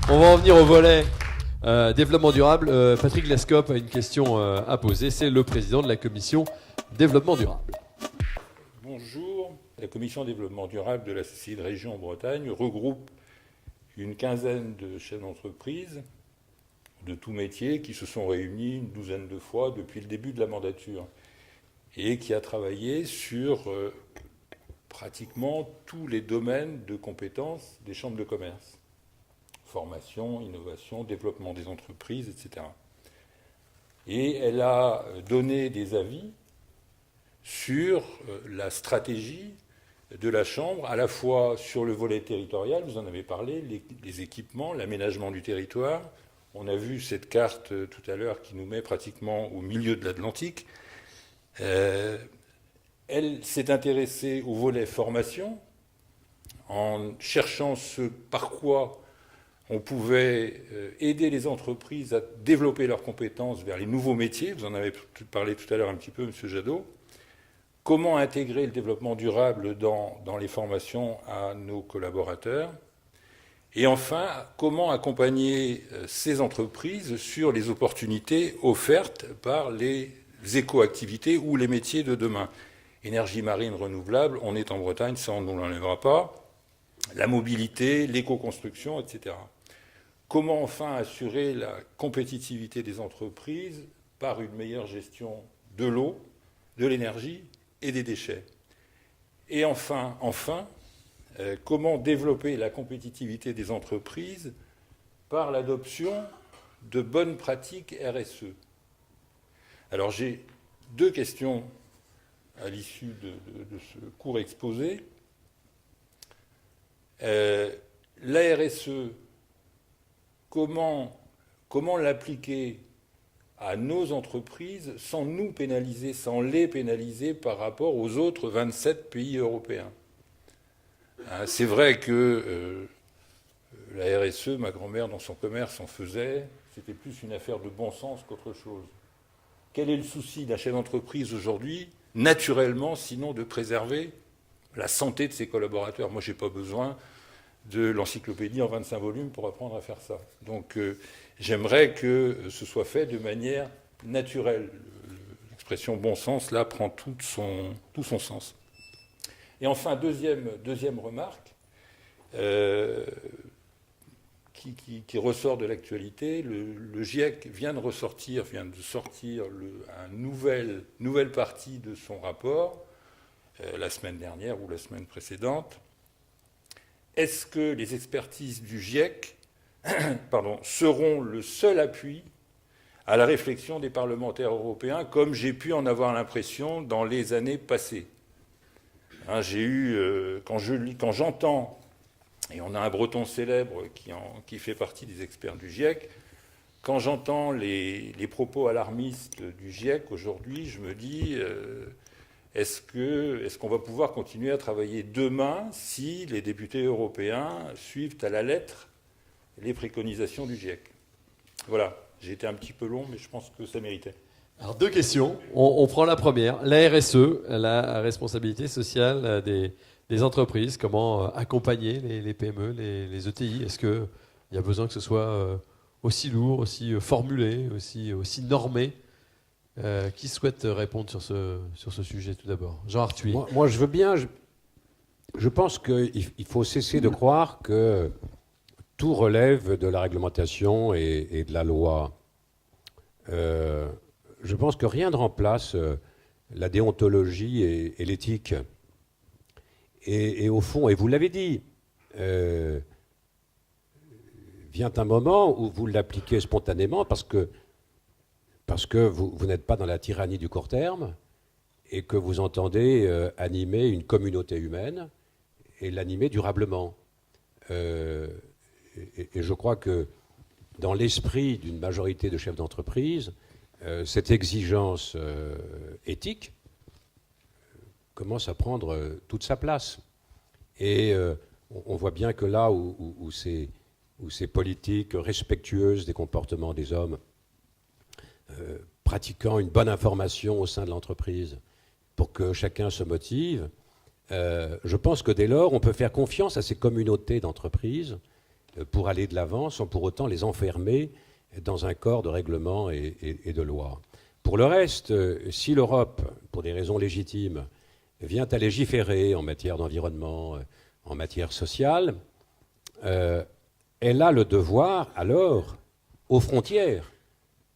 On va en venir au volet développement durable. Patrick Lescope a une question à poser. C'est le président de la commission développement durable. Bonjour. La commission développement durable de la CCI de région Bretagne regroupe une quinzaine de chefs d'entreprise de tout métier qui se sont réunis une douzaine de fois depuis le début de la mandature et qui a travaillé sur pratiquement tous les domaines de compétences des chambres de commerce. Formation, innovation, développement des entreprises, etc. Et elle a donné des avis sur la stratégie de la Chambre, à la fois sur le volet territorial, vous en avez parlé, les équipements, l'aménagement du territoire. On a vu cette carte tout à l'heure qui nous met pratiquement au milieu de l'Atlantique. Elle s'est intéressée au volet formation, en cherchant ce par quoi on pouvait aider les entreprises à développer leurs compétences vers les nouveaux métiers. Vous en avez parlé tout à l'heure un petit peu, M. Jadot. Comment intégrer le développement durable dans les formations à nos collaborateurs? Et enfin, comment accompagner ces entreprises sur les opportunités offertes par les éco-activités ou les métiers de demain? Énergie marine renouvelable, on est en Bretagne, ça on ne l'enlèvera pas. La mobilité, l'éco-construction, etc. Comment enfin assurer la compétitivité des entreprises par une meilleure gestion de l'eau, de l'énergie et des déchets? Et enfin, comment développer la compétitivité des entreprises par l'adoption de bonnes pratiques RSE? Alors j'ai deux questions à l'issue de ce court exposé. La RSE, comment l'appliquer à nos entreprises sans nous pénaliser, sans les pénaliser par rapport aux autres 27 pays européens? C'est vrai que la RSE, ma grand-mère dans son commerce en faisait, c'était plus une affaire de bon sens qu'autre chose. Quel est le souci d'un chef d'entreprise aujourd'hui, naturellement, sinon de préserver la santé de ses collaborateurs? Moi, je n'ai pas besoin de l'encyclopédie en 25 volumes pour apprendre à faire ça. Donc j'aimerais que ce soit fait de manière naturelle. L'expression bon sens, là, prend tout son sens. Et enfin, deuxième remarque, qui ressort de l'actualité, le GIEC vient de sortir une nouvelle partie de son rapport, la semaine dernière ou la semaine précédente. Est-ce que les expertises du GIEC seront le seul appui à la réflexion des parlementaires européens, comme j'ai pu en avoir l'impression dans les années passées? J'ai eu, quand j'entends, et on a un Breton célèbre qui fait partie des experts du GIEC, quand j'entends les propos alarmistes du GIEC aujourd'hui, je me dis, est-ce qu'on va pouvoir continuer à travailler demain si les députés européens suivent à la lettre les préconisations du GIEC? Voilà, j'ai été un petit peu long, mais je pense que ça méritait. Alors deux questions. On prend la première. La RSE, la responsabilité sociale des entreprises. Comment accompagner les PME, les ETI? Est-ce qu'il y a besoin que ce soit aussi lourd, aussi formulé, aussi normé? Qui souhaite répondre sur ce sujet tout d'abord? Jean Arthuis. Moi, je veux bien. Je pense qu'il faut cesser de croire que tout relève de la réglementation et de la loi. Je pense que rien ne remplace la déontologie et l'éthique. Et au fond, et vous l'avez dit, vient un moment où vous l'appliquez spontanément parce que vous n'êtes pas dans la tyrannie du court terme et que vous entendez animer une communauté humaine et l'animer durablement. Et je crois que dans l'esprit d'une majorité de chefs d'entreprise, cette exigence éthique commence à prendre toute sa place. Et on voit bien que là où ces politiques respectueuses des comportements des hommes, pratiquant une bonne information au sein de l'entreprise pour que chacun se motive, je pense que dès lors, on peut faire confiance à ces communautés d'entreprises pour aller de l'avant sans pour autant les enfermer dans un corps de règlements et de lois. Pour le reste, si l'Europe, pour des raisons légitimes, vient à légiférer en matière d'environnement, en matière sociale, elle a le devoir, alors, aux frontières,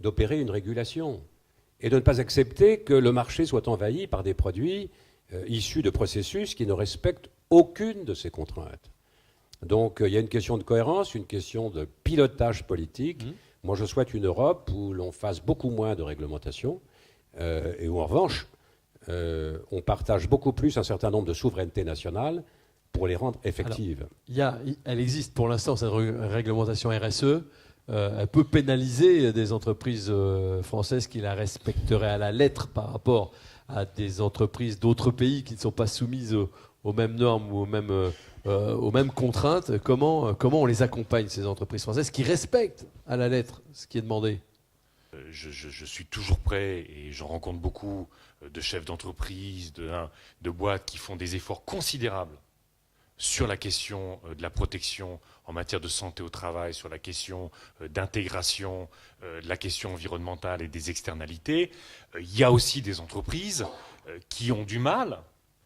d'opérer une régulation et de ne pas accepter que le marché soit envahi par des produits issus de processus qui ne respectent aucune de ces contraintes. Donc il y a une question de cohérence, une question de pilotage politique. Moi, je souhaite une Europe où l'on fasse beaucoup moins de réglementation et où, en revanche, on partage beaucoup plus un certain nombre de souverainetés nationales pour les rendre effectives. Alors, elle existe pour l'instant, cette réglementation RSE. Elle peut pénaliser des entreprises françaises qui la respecteraient à la lettre par rapport à des entreprises d'autres pays qui ne sont pas soumises aux mêmes normes ou aux mêmes contraintes. Comment on les accompagne, ces entreprises françaises qui respectent à la lettre ce qui est demandé? Je suis toujours prêt, et j'en rencontre beaucoup de chefs d'entreprise, de boîtes qui font des efforts considérables sur la question de la protection en matière de santé au travail, sur la question d'intégration, de la question environnementale et des externalités. Il y a aussi des entreprises qui ont du mal.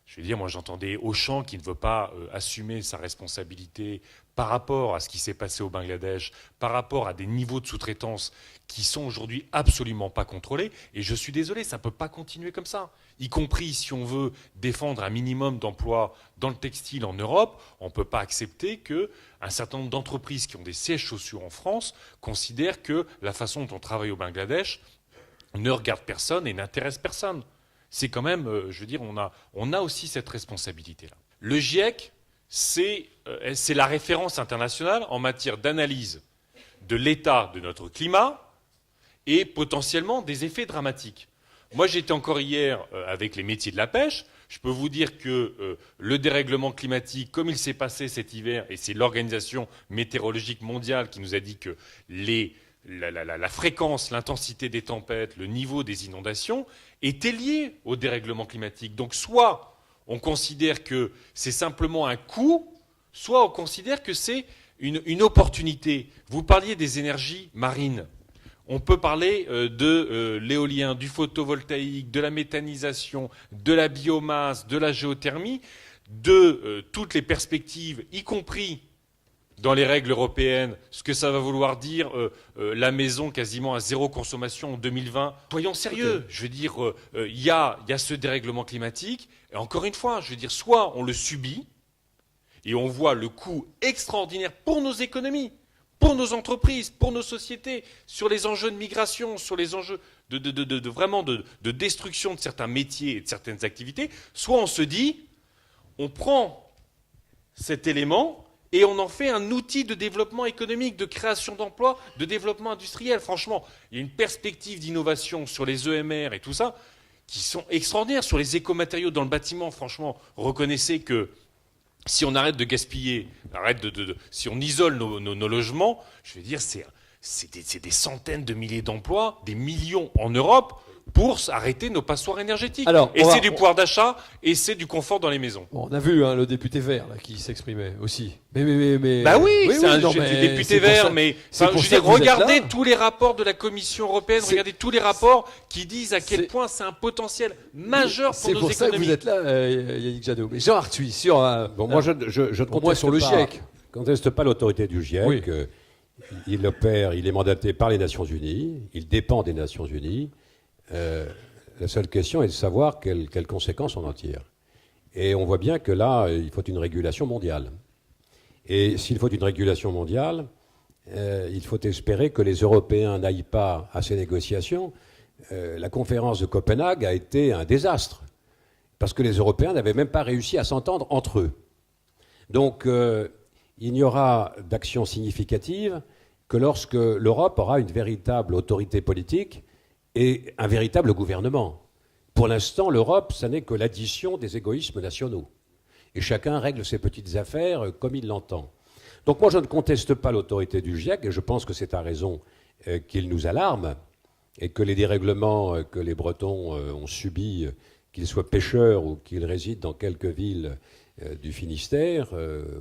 Je veux dire, moi j'entendais Auchan qui ne veut pas assumer sa responsabilité par rapport à ce qui s'est passé au Bangladesh, par rapport à des niveaux de sous-traitance qui sont aujourd'hui absolument pas contrôlés. Et je suis désolé, ça ne peut pas continuer comme ça. Y compris si on veut défendre un minimum d'emplois dans le textile en Europe, on ne peut pas accepter qu'un certain nombre d'entreprises qui ont des sièges sociaux en France considèrent que la façon dont on travaille au Bangladesh ne regarde personne et n'intéresse personne. C'est quand même, je veux dire, on a aussi cette responsabilité-là. Le GIEC, c'est la référence internationale en matière d'analyse de l'état de notre climat et potentiellement des effets dramatiques. Moi, j'étais encore hier avec les métiers de la pêche. Je peux vous dire que le dérèglement climatique, comme il s'est passé cet hiver, et c'est l'Organisation météorologique mondiale qui nous a dit que la fréquence, l'intensité des tempêtes, le niveau des inondations étaient liés au dérèglement climatique. Donc soit on considère que c'est simplement un coût, soit on considère que c'est une opportunité. Vous parliez des énergies marines. On peut parler de l'éolien, du photovoltaïque, de la méthanisation, de la biomasse, de la géothermie, de toutes les perspectives, y compris dans les règles européennes, ce que ça va vouloir dire la maison quasiment à zéro consommation en 2020. Soyons sérieux, okay. Je veux dire, il y a ce dérèglement climatique, et encore une fois, je veux dire, soit on le subit, et on voit le coût extraordinaire pour nos économies, pour nos entreprises, pour nos sociétés, sur les enjeux de migration, sur les enjeux vraiment de destruction de certains métiers et de certaines activités, soit on se dit, on prend cet élément et on en fait un outil de développement économique, de création d'emplois, de développement industriel. Franchement, il y a une perspective d'innovation sur les EMR et tout ça qui sont extraordinaires. Sur les écomatériaux dans le bâtiment, franchement, reconnaissez que si on arrête de gaspiller, si on isole nos logements, je veux dire, c'est des centaines de milliers d'emplois, des millions en Europe, pour arrêter nos passoires énergétiques. Alors, et c'est du pouvoir d'achat, et c'est du confort dans les maisons. Bon, on a vu le député vert là, qui s'exprimait aussi. Mais bah oui, c'est un député vert, mais regardez tous les rapports de la Commission européenne, regardez tous les rapports qui disent à quel point c'est un potentiel majeur pour nos économies. C'est pour ça que vous êtes là, Yannick Jadot. Mais Jean Arthuis, sur moi je ne conteste sur le GIEC. Je ne conteste pas l'autorité du GIEC. Oui. Il est mandaté par les Nations Unies, il dépend des Nations Unies. La seule question est de savoir quelles conséquences on en tire. Et on voit bien que là, il faut une régulation mondiale. Et s'il faut une régulation mondiale, il faut espérer que les Européens n'aillent pas à ces négociations. La conférence de Copenhague a été un désastre, parce que les Européens n'avaient même pas réussi à s'entendre entre eux. Donc, il n'y aura d'action significative que lorsque l'Europe aura une véritable autorité politique et un véritable gouvernement. Pour l'instant, l'Europe, ça n'est que l'addition des égoïsmes nationaux. Et chacun règle ses petites affaires comme il l'entend. Donc moi, je ne conteste pas l'autorité du GIEC, et je pense que c'est à raison qu'il nous alarme, et que les dérèglements que les Bretons ont subis, qu'ils soient pêcheurs ou qu'ils résident dans quelques villes du Finistère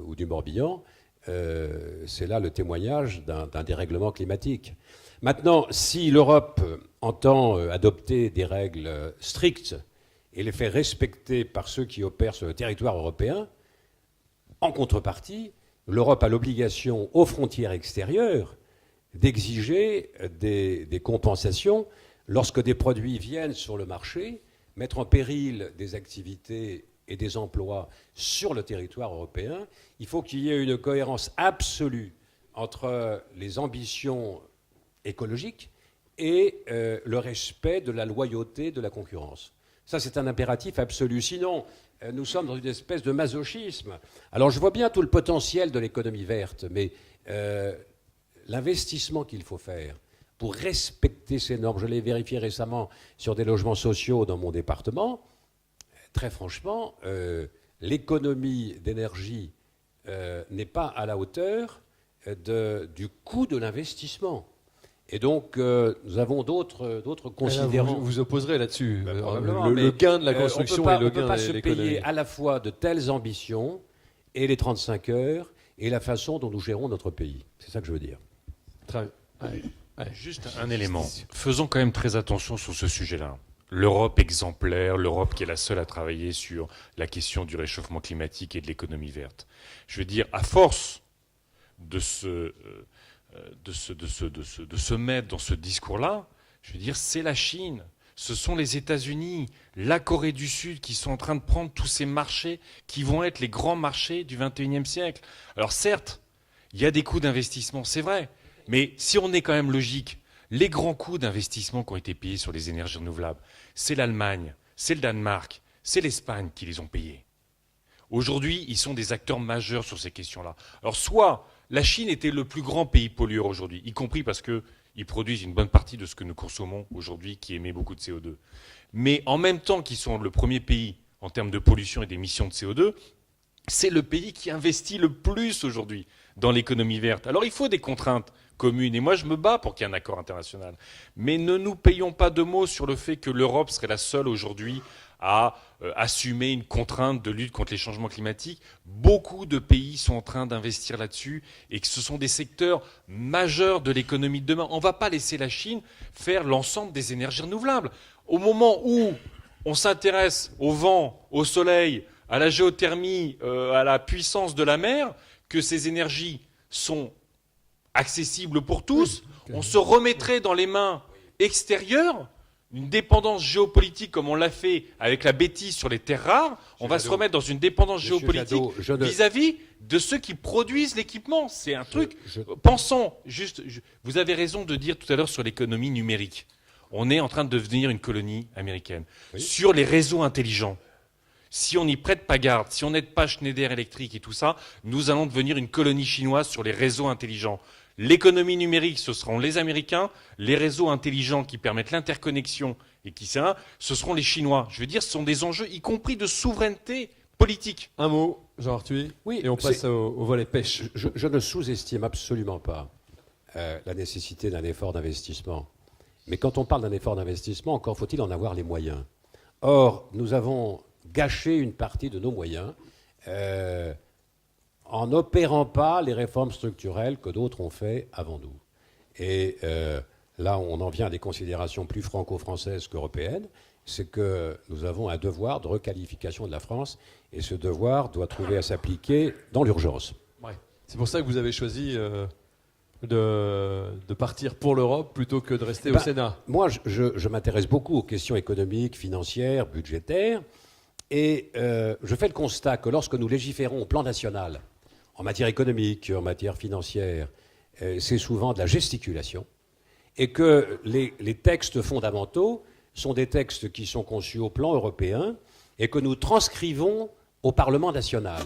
ou du Morbihan, c'est là le témoignage d'un dérèglement climatique. Maintenant, si l'Europe entend adopter des règles strictes et les faire respecter par ceux qui opèrent sur le territoire européen, en contrepartie, l'Europe a l'obligation, aux frontières extérieures, d'exiger des compensations lorsque des produits viennent sur le marché, mettre en péril des activités et des emplois sur le territoire européen. Il faut qu'il y ait une cohérence absolue entre les ambitions écologiques et le respect de la loyauté de la concurrence. Ça, c'est un impératif absolu. Sinon, nous sommes dans une espèce de masochisme. Alors, je vois bien tout le potentiel de l'économie verte, mais l'investissement qu'il faut faire pour respecter ces normes, je l'ai vérifié récemment sur des logements sociaux dans mon département, très franchement, l'économie d'énergie n'est pas à la hauteur du coût de l'investissement. Et donc, nous avons d'autres considérants. Vous opposerez là-dessus. Probablement, Le gain de la construction et le gain de l'économie. On ne peut pas se payer à la fois de telles ambitions et les 35 heures et la façon dont nous gérons notre pays. C'est ça que je veux dire. Très bien. Ouais. Juste un élément. Faisons quand même très attention sur ce sujet-là. L'Europe exemplaire, l'Europe qui est la seule à travailler sur la question du réchauffement climatique et de l'économie verte. Je veux dire, à force de se mettre dans ce discours-là, je veux dire, c'est la Chine, ce sont les États-Unis, la Corée du Sud qui sont en train de prendre tous ces marchés qui vont être les grands marchés du XXIe siècle. Alors certes, il y a des coûts d'investissement, c'est vrai, mais si on est quand même logique, les grands coûts d'investissement qui ont été payés sur les énergies renouvelables, c'est l'Allemagne, c'est le Danemark, c'est l'Espagne qui les ont payés. Aujourd'hui, ils sont des acteurs majeurs sur ces questions-là. Alors soit la Chine était le plus grand pays pollueur aujourd'hui, y compris parce qu'ils produisent une bonne partie de ce que nous consommons aujourd'hui qui émet beaucoup de CO2. Mais en même temps qu'ils sont le premier pays en termes de pollution et d'émissions de CO2, c'est le pays qui investit le plus aujourd'hui dans l'économie verte. Alors il faut des contraintes communes, et moi je me bats pour qu'il y ait un accord international. Mais ne nous payons pas de mots sur le fait que l'Europe serait la seule aujourd'hui à assumer une contrainte de lutte contre les changements climatiques. Beaucoup de pays sont en train d'investir là-dessus et que ce sont des secteurs majeurs de l'économie de demain. On ne va pas laisser la Chine faire l'ensemble des énergies renouvelables. Au moment où on s'intéresse au vent, au soleil, à la géothermie, à la puissance de la mer, que ces énergies sont accessibles pour tous, on se remettrait dans les mains extérieures une dépendance géopolitique comme on l'a fait avec la bêtise sur les terres rares, on va se remettre dans une dépendance géopolitique vis-à-vis de ceux qui produisent l'équipement. C'est un truc. Pensons, juste, vous avez raison de dire tout à l'heure sur l'économie numérique. On est en train de devenir une colonie américaine. Oui. Sur les réseaux intelligents, si on n'y prête pas garde, si on n'aide pas Schneider Electric et tout ça, nous allons devenir une colonie chinoise sur les réseaux intelligents. L'économie numérique, ce seront les Américains. Les réseaux intelligents qui permettent l'interconnexion et qui ce seront les Chinois. Je veux dire, ce sont des enjeux, y compris de souveraineté politique. Un mot, Jean Arthuis, et on passe au volet pêche. Je ne sous-estime absolument pas la nécessité d'un effort d'investissement. Mais quand on parle d'un effort d'investissement, encore faut-il en avoir les moyens. Or, nous avons gâché une partie de nos moyens en n'opérant pas les réformes structurelles que d'autres ont fait avant nous. Et là, on en vient à des considérations plus franco-françaises qu'européennes, c'est que nous avons un devoir de requalification de la France, et ce devoir doit trouver à s'appliquer dans l'urgence. Ouais. C'est pour ça que vous avez choisi de partir pour l'Europe plutôt que de rester au Sénat. Moi, je m'intéresse beaucoup aux questions économiques, financières, budgétaires, et je fais le constat que lorsque nous légiférons au plan national, en matière économique, en matière financière, c'est souvent de la gesticulation, et que les textes fondamentaux sont des textes qui sont conçus au plan européen et que nous transcrivons au Parlement national.